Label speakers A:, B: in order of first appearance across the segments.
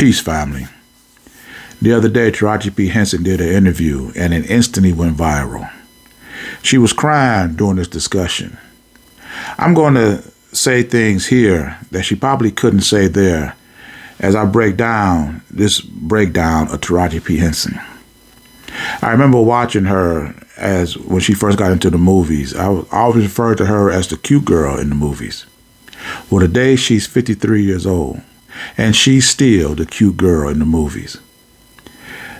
A: Peace, family. The other day, Taraji P Henson did an interview and it instantly went viral. She was crying during this discussion. I'm going to say things here that she probably couldn't say there as I break down this breakdown of Taraji P Henson. I remember watching her as when she first got into the movies. I always referred to her as the cute girl in the movies. Well, today she's 53 years old, and she's still the cute girl in the movies.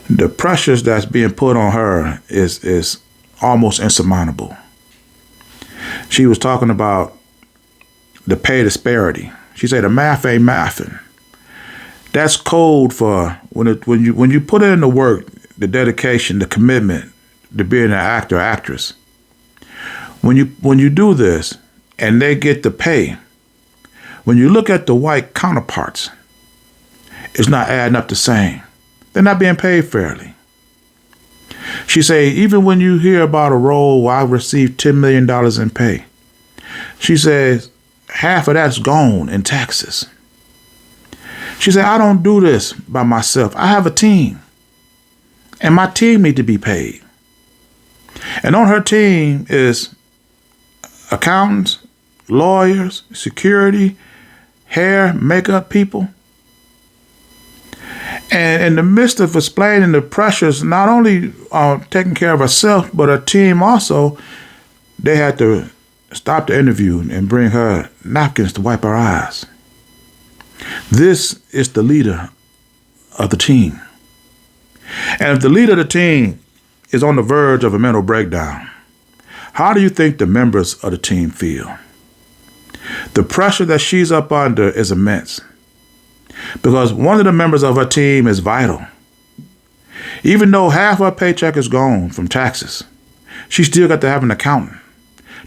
A: The pressures that's being put on her is almost insurmountable. She was talking about the pay disparity. She said the math ain't mathing. That's code for when you put in the work, the dedication, the commitment to being an actor or actress. When you do this and they get the pay, when you look at the white counterparts, it's not adding up the same. They're not being paid fairly. She say, even when you hear about a role where I received $10 million in pay, she says, half of that's gone in taxes. She said, I don't do this by myself. I have a team. And my team need to be paid. And on her team is accountants, lawyers, security, hair, makeup people. And in the midst of explaining the pressures, not only taking care of herself, but her team also, they had to stop the interview and bring her napkins to wipe her eyes. This is the leader of the team. And if the leader of the team is on the verge of a mental breakdown, how do you think the members of the team feel? The pressure that she's up under is immense. Because one of the members of her team is vital. Even though half her paycheck is gone from taxes, she still got to have an accountant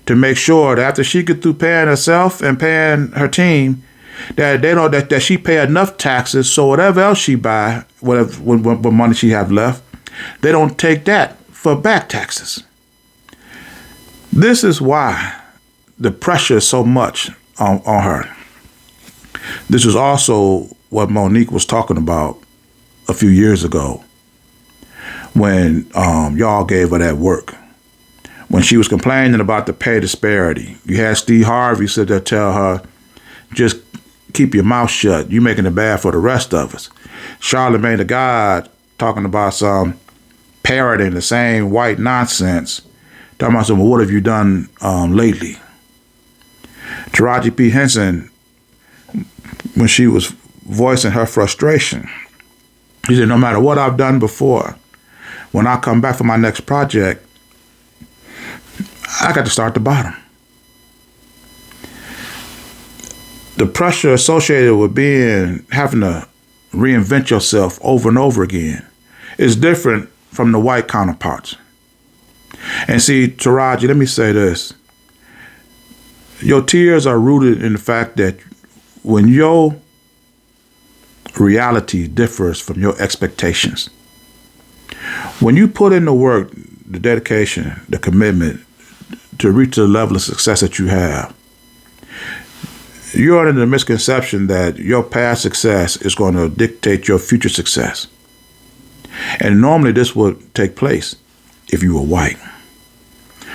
A: to make sure that after she gets through paying herself and paying her team, that they know that she pay enough taxes so whatever else she buy, what money she have left, they don't take that for back taxes. This is why the pressure is so much on her. This is also what Monique was talking about a few years ago when y'all gave her that work. When she was complaining about the pay disparity, you had Steve Harvey sit there tell her, just keep your mouth shut. You're making it bad for the rest of us. Charlamagne the God talking about some parroting the same white nonsense. Talking about some, well, what have you done lately? Taraji P Henson, when she was voicing her frustration, she said, no matter what I've done before, when I come back for my next project, I got to start at the bottom. The pressure associated with having to reinvent yourself over and over again is different from the white counterparts. And see, Taraji, let me say this. Your tears are rooted in the fact that when your reality differs from your expectations, when you put in the work, the dedication, the commitment to reach the level of success that you have, you're under the misconception that your past success is going to dictate your future success. And normally this would take place if you were white.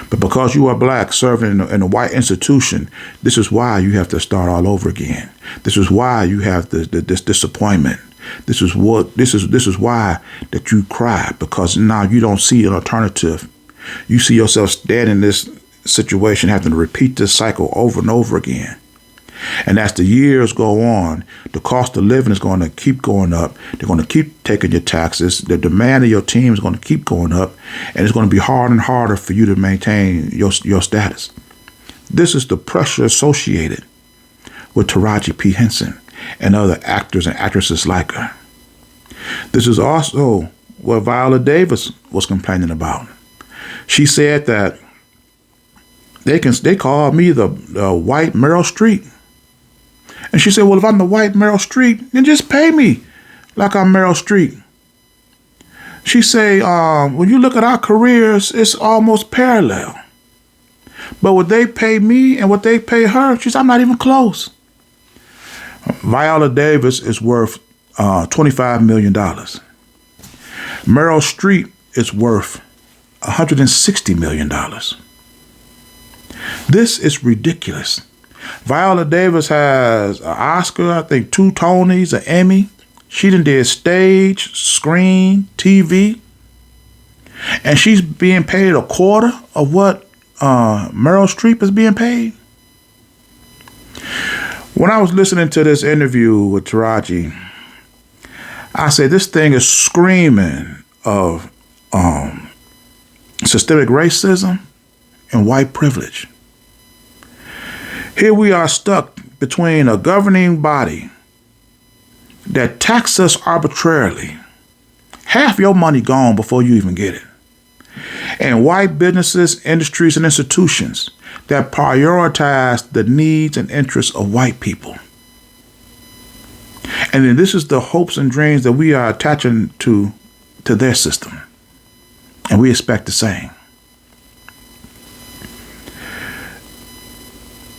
A: But because you are black serving in a white institution, this is why you have to start all over again. This is why you have this disappointment. This is why that you cry, because now you don't see an alternative. You see yourself standing in this situation, having to repeat this cycle over and over again. And as the years go on, the cost of living is going to keep going up. They're going to keep taking your taxes. The demand of your team is going to keep going up. And it's going to be harder and harder for you to maintain your status. This is the pressure associated with Taraji P Henson and other actors and actresses like her. This is also what Viola Davis was complaining about. She said that they call me the white Meryl Streep. And she said, well, if I'm the white Meryl Streep, then just pay me like I'm Meryl Streep. She say, when you look at our careers, it's almost parallel. But what they pay me and what they pay her, she said, I'm not even close. Viola Davis is worth $25 million. Meryl Streep is worth $160 million. This is ridiculous. Viola Davis has an Oscar, I think 2 Tonys, an Emmy. She done did stage, screen, TV. And she's being paid a quarter of what Meryl Streep is being paid. When I was listening to this interview with Taraji, I said this thing is screaming of systemic racism and white privilege. Here we are stuck between a governing body that taxes us arbitrarily. Half your money gone before you even get it. And white businesses, industries, and institutions that prioritize the needs and interests of white people. And then this is the hopes and dreams that we are attaching to their system. And we expect the same.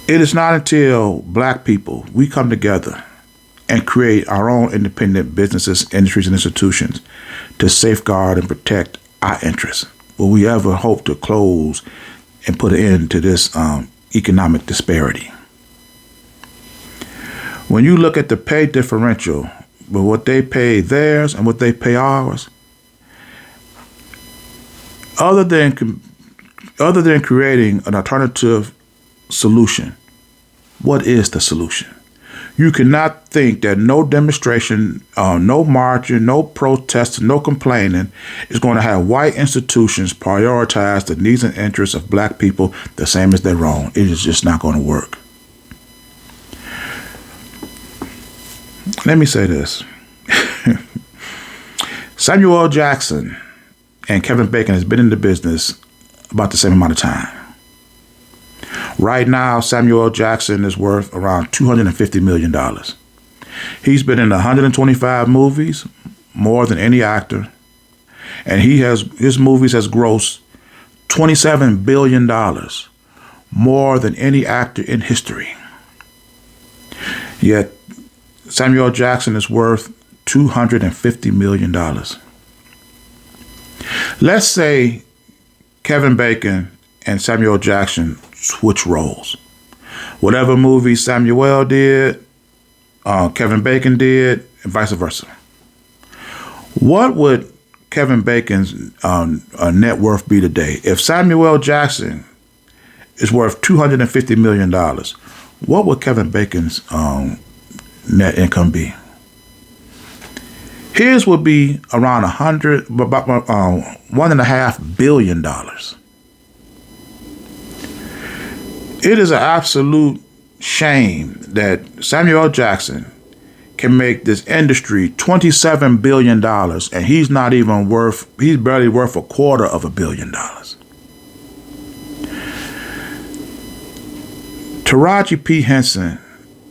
A: It is not until black people, we come together and create our own independent businesses, industries, and institutions to safeguard and protect our interests, will we ever hope to close and put an end to this economic disparity. When you look at the pay differential, but what they pay theirs and what they pay ours, other than creating an alternative solution, what is the solution? You cannot think that no demonstration, no marching, no protesting, no complaining is going to have white institutions prioritize the needs and interests of black people the same as their own. It is just not going to work. Let me say this. Samuel L. Jackson and Kevin Bacon has been in the business about the same amount of time. Right now, Samuel L. Jackson is worth around $250 million. He's been in 125 movies, more than any actor, and his movies has grossed $27 billion, more than any actor in history. Yet, Samuel L. Jackson is worth $250 million. Let's say Kevin Bacon and Samuel L. Jackson switch roles. Whatever movie Samuel did, Kevin Bacon did, and vice versa. What would Kevin Bacon's net worth be today? If Samuel L. Jackson is worth $250 million, what would Kevin Bacon's net income be? His would be around $1.5 billion. It is an absolute shame that Samuel L. Jackson can make this industry $27 billion and he's barely worth $250 million. Taraji P Henson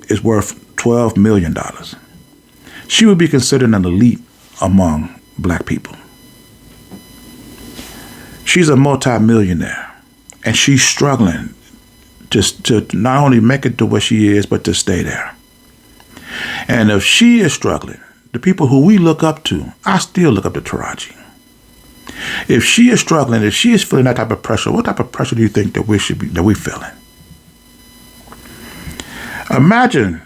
A: is worth $12 million. She would be considered an elite among black people. She's a multimillionaire and she's struggling to not only make it to where she is, but to stay there. And if she is struggling, the people who we look up to, I still look up to Taraji. If she is struggling, if she is feeling that type of pressure, what type of pressure do you think that we're feeling? Imagine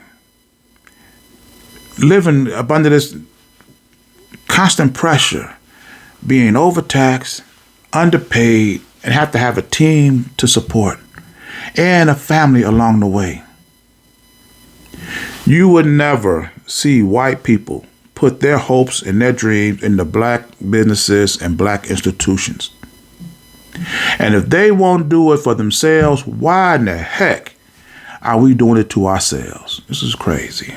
A: living up under this constant pressure, being overtaxed, underpaid, and have to have a team to support and a family along the way. You would never see white people put their hopes and their dreams in the black businesses and black institutions. And if they won't do it for themselves, why in the heck are we doing it to ourselves? This is crazy.